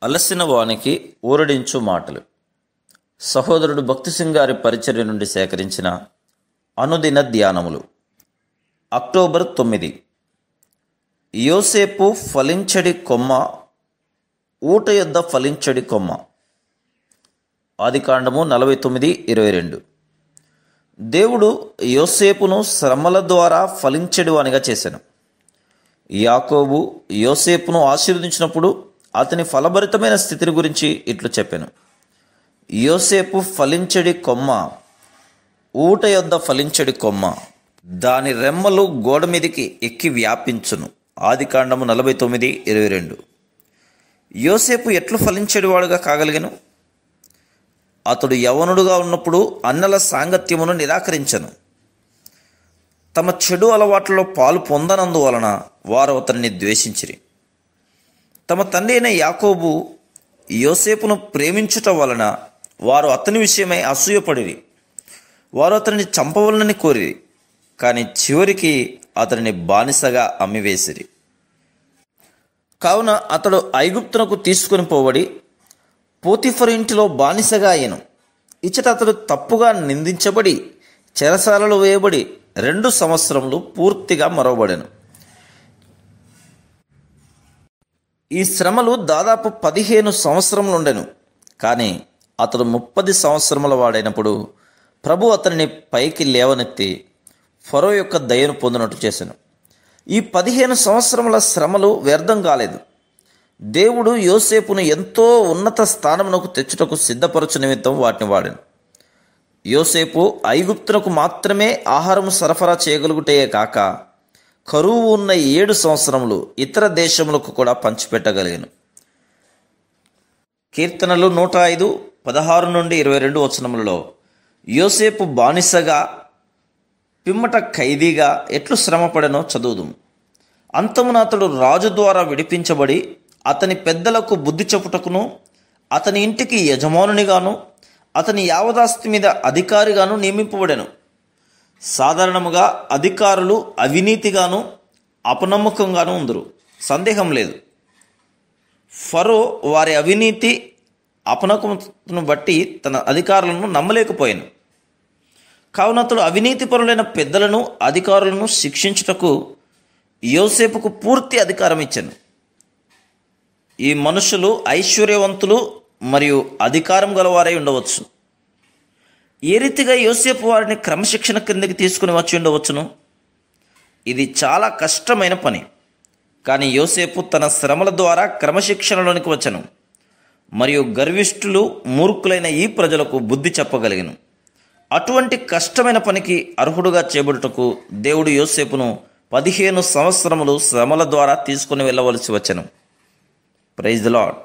అలసిన వానికి ఊరడించు మాటలు. సహోదరుడు భక్తి సింగ్ గారి పరిచర్య నుండి సేకరించిన అనుదిన ధ్యానములు. అక్టోబర్ 9. యోసేపు ఫలించడి కొమ్మ, ఊట యొద్ద ఫలించడి కొమ్మ. ఆదికాండము 49:22. దేవుడు యోసేపును శ్రమల ద్వారా ఫలించడు అనిగా చేశాను. యాకోబు యోసేపును ఆశీర్వదించినప్పుడు అతని ఫలభరితమైన స్థితిని గురించి ఇట్లు చెప్పాను. యోసేపు ఫలించడి కొమ్మ, ఊట యొద్ద ఫలించడి కొమ్మ, దాని రెమ్మలు గోడ మీదికి ఎక్కి వ్యాపించును. ఆదికాండము 49:22. యోసేపు ఎట్లు ఫలించేవాడుగా కాగలిగను? అతడు యవనుడుగా ఉన్నప్పుడు అన్నల సాంగత్యమును నిరాకరించను. తమ చెడు అలవాట్లలో పాలు పొందనందువలన వారు అతన్ని ద్వేషించిరి. తమ తండ్రి అయిన యాకోబు యోసేపును ప్రేమించుట వలన వారు అతని విషయమై అసూయపడిరి. వారు అతనిని చంపవలనని కోరిరి, కానీ చివరికి అతనిని బానిసగా అమ్మివేసిరి. కావున అతడు ఐగుప్తునకు తీసుకొని పోబడి పోతిఫరు ఇంటిలో బానిసగా అయ్యను. ఇచ్చట అతడు తప్పుగా నిందించబడి చెరసాలలో వేయబడి 2 సంవత్సరములు పూర్తిగా మరవబడెను. ఈ శ్రమలు దాదాపు 15 సంవత్సరములుండెను. కానీ అతడు 30 సంవత్సరముల వాడైనప్పుడు ప్రభు అతనిని పైకి లేవనెత్తి ఫరో యొక్క దయను పొందినట్టు చేశాను. ఈ 15 సంవత్సరముల శ్రమలు వ్యర్థం కాలేదు. దేవుడు యోసేపును ఎంతో ఉన్నత స్థానమునకు తెచ్చుటకు సిద్ధపరచు నిమిత్తం వాటిని వాడాను. యోసేపు ఐగుప్తునకు మాత్రమే ఆహారము సరఫరా చేయగలుగుటయే కాక కరువు ఉన్న 7 సంవత్సరములు ఇతర దేశములకు కూడా పంచిపెట్టగలిగాను. కీర్తనలు 105:16-22 వచనములలో యోసేపు బానిసగా పిమ్మట ఖైదీగా ఎట్లు శ్రమపడనో చదువుదుము. అంతమున అతడు రాజు ద్వారా విడిపించబడి అతని పెద్దలకు బుద్ధి చెప్పుటకును, అతని ఇంటికి యజమానునిగాను, అతని యావదాస్తి మీద అధికారిగాను నియమింపబడెను. సాధారణముగా అధికారులు అవినీతిగాను అపనమ్మకంగాను ఉందరు, సందేహం లేదు. ఫరో వారి అవినీతి అపనమ్మకమును బట్టి తన అధికారులను నమ్మలేకపోయాను. కావున అతడు అవినీతిపరులైన పెద్దలను అధికారులను శిక్షించుటకు యోసేపుకు పూర్తి అధికారం ఇచ్చాను. ఈ మనుషులు ఐశ్వర్యవంతులు మరియు అధికారం గలవారై ఉండవచ్చు. ఏ రీతిగా యోసేపు వారిని క్రమశిక్షణ క్రిందకి తీసుకుని వచ్చి ఉండవచ్చును? ఇది చాలా కష్టమైన పని. కానీ యోసేపు తన శ్రమల ద్వారా క్రమశిక్షణలోనికి వచ్చను మరియు గర్విష్ఠులు మూర్ఖులైన ఈ ప్రజలకు బుద్ధి చెప్పగలిగను. అటువంటి కష్టమైన పనికి అర్హుడుగా చేయబడుటకు దేవుడు యోసేపును 15 సంవత్సరములు శ్రమల ద్వారా తీసుకుని వెళ్ళవలసి వచ్చెను. Praise the lord.